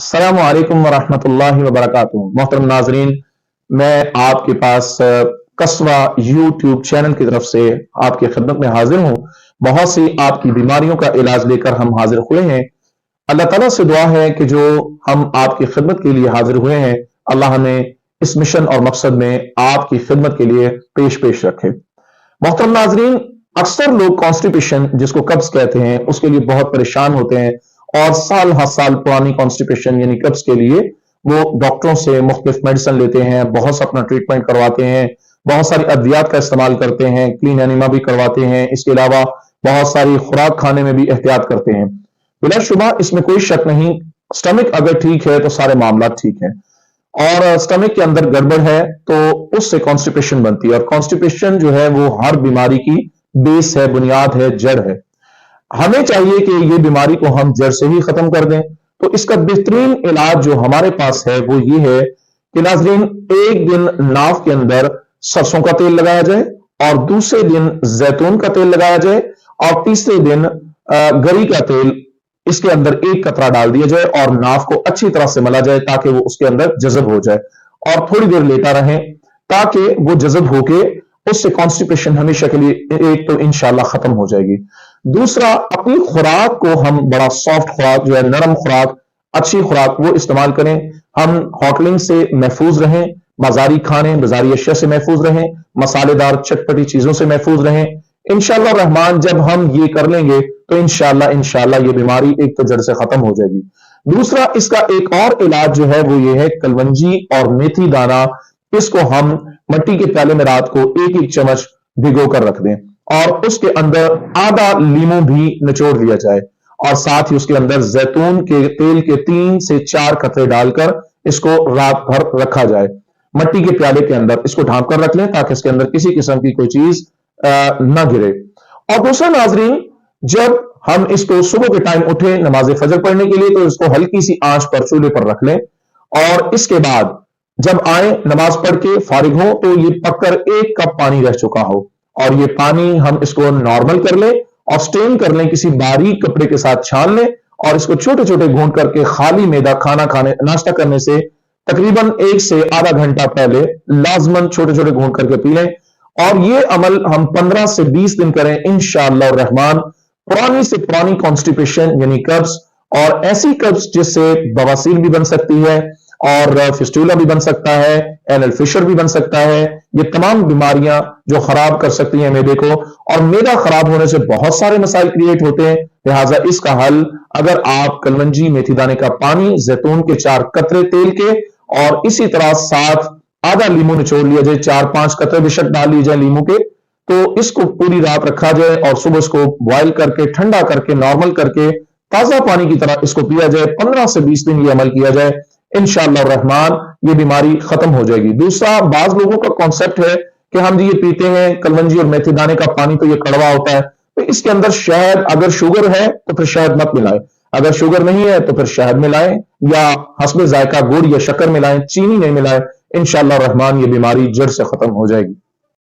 السلام علیکم ورحمۃ اللہ وبرکاتہ۔ محترم ناظرین، میں آپ کے پاس قصوہ یوٹیوب چینل کی طرف سے آپ کی خدمت میں حاضر ہوں۔ بہت سی آپ کی بیماریوں کا علاج لے کر ہم حاضر ہوئے ہیں۔ اللہ تعالیٰ سے دعا ہے کہ جو ہم آپ کی خدمت کے لیے حاضر ہوئے ہیں، اللہ ہمیں اس مشن اور مقصد میں آپ کی خدمت کے لیے پیش رکھے۔ محترم ناظرین، اکثر لوگ کانسٹیپیشن جس کو قبض کہتے ہیں اس کے لیے بہت پریشان ہوتے ہیں، اور سال ہر سال پرانی کانسٹیپیشن یعنی قبض کے لیے وہ ڈاکٹروں سے مختلف میڈیسن لیتے ہیں، بہت سا اپنا ٹریٹمنٹ کرواتے ہیں، بہت ساری ادویات کا استعمال کرتے ہیں، کلین اینیما بھی کرواتے ہیں، اس کے علاوہ بہت ساری خوراک کھانے میں بھی احتیاط کرتے ہیں۔ بلا شبہ اس میں کوئی شک نہیں، سٹمک اگر ٹھیک ہے تو سارے معاملات ٹھیک ہیں، اور سٹمک کے اندر گڑبڑ ہے تو اس سے کانسٹیپیشن بنتی ہے، اور کانسٹیپیشن جو ہے وہ ہر بیماری کی بیس ہے، بنیاد ہے، جڑ ہے۔ ہمیں چاہیے کہ یہ بیماری کو ہم جڑ سے ہی ختم کر دیں۔ تو اس کا بہترین علاج جو ہمارے پاس ہے وہ یہ ہے کہ ناظرین، ایک دن ناف کے اندر سرسوں کا تیل لگایا جائے، اور دوسرے دن زیتون کا تیل لگایا جائے، اور تیسرے دن گری کا تیل اس کے اندر ایک قطرہ ڈال دیا جائے، اور ناف کو اچھی طرح سے ملا جائے تاکہ وہ اس کے اندر جذب ہو جائے، اور تھوڑی دیر لیتا رہیں تاکہ وہ جذب ہو کے اس سے کانسٹیپیشن ہمیشہ کے لیے ایک تو انشاءاللہ ختم ہو جائے گی۔ دوسرا، اپنی خوراک کو ہم بڑا سافٹ خوراک جو ہے، نرم خوراک، اچھی خوراک وہ استعمال کریں۔ ہم ہوٹلنگ سے محفوظ رہیں، بازاری کھانے بازاری اشیاء سے محفوظ رہیں، مسالے دار چٹپٹی چیزوں سے محفوظ رہیں۔ انشاءاللہ الرحمن جب ہم یہ کر لیں گے تو انشاءاللہ یہ بیماری ایک تو جڑ سے ختم ہو جائے گی۔ دوسرا، اس کا ایک اور علاج جو ہے وہ یہ ہے، کلونجی اور میتھی دانہ، اس کو ہم مٹی کے پیالے میں رات کو ایک چمچ بھگو کر رکھ دیں، اور اس کے اندر آدھا لیمو بھی نچوڑ لیا جائے، اور ساتھ ہی اس کے اندر زیتون کے تیل کے 3 سے 4 قطرے ڈال کر اس کو رات بھر رکھا جائے مٹی کے پیالے کے اندر۔ اس کو ڈھانپ کر رکھ لیں تاکہ اس کے اندر کسی قسم کی کوئی چیز نہ گرے۔ اور دوسرا ناظرین، جب ہم اس کو صبح کے ٹائم اٹھیں نماز فجر پڑھنے کے لیے تو اس کو ہلکی سی آنچ پر چولہے پر رکھ لیں، اور اس کے بعد جب آئیں نماز پڑھ کے فارغ ہوں تو یہ پک کر 1 کپ پانی رہ چکا ہو، اور یہ پانی ہم اس کو نارمل کر لیں اور سٹین کر لیں، کسی باریک کپڑے کے ساتھ چھان لیں، اور اس کو چھوٹے چھوٹے گھونٹ کر کے خالی معدہ ناشتہ کرنے سے تقریباً 1 سے آدھا گھنٹہ پہلے لازماً چھوٹے چھوٹے گھونٹ کر کے پی لیں۔ اور یہ عمل ہم 15 سے 20 دن کریں، انشاءاللہ الرحمن پرانی سے پرانی کانسٹیپیشن یعنی قبض، اور ایسی قبض جس سے بواسیر بھی بن سکتی ہے، اور فسٹولا بھی بن سکتا ہے، اینل فشر بھی بن سکتا ہے، یہ تمام بیماریاں جو خراب کر سکتی ہیں معدے کو، اور معدہ خراب ہونے سے بہت سارے مسائل کریٹ ہوتے ہیں۔ لہٰذا اس کا حل، اگر آپ کلونجی میتھی دانے کا پانی، زیتون کے 4 قطرے تیل کے، اور اسی طرح ساتھ آدھا لیمو نچوڑ لیا جائے، 4-5 قطرے بے شک ڈال لیے جائے لیمو کے، تو اس کو پوری رات رکھا جائے، اور صبح اس کو بوائل کر کے ٹھنڈا کر کے نارمل کر کے تازہ پانی کی طرح اس کو پیا جائے، 15 سے 20 دن یہ عمل کیا جائے، انشاءاللہ الرحمن یہ بیماری ختم ہو جائے گی۔ دوسرا، بعض لوگوں کا کانسیپٹ ہے کہ ہم یہ پیتے ہیں کلونجی اور میتھی دانے کا پانی تو یہ کڑوا ہوتا ہے، تو اس کے اندر شہد، اگر شوگر ہے تو پھر شہد مت ملائیں، اگر شوگر نہیں ہے تو پھر شہد ملائیں، یا حسب ذائقہ گڑ یا شکر ملائیں، چینی نہیں ملائیں، انشاءاللہ الرحمن یہ بیماری جڑ سے ختم ہو جائے گی۔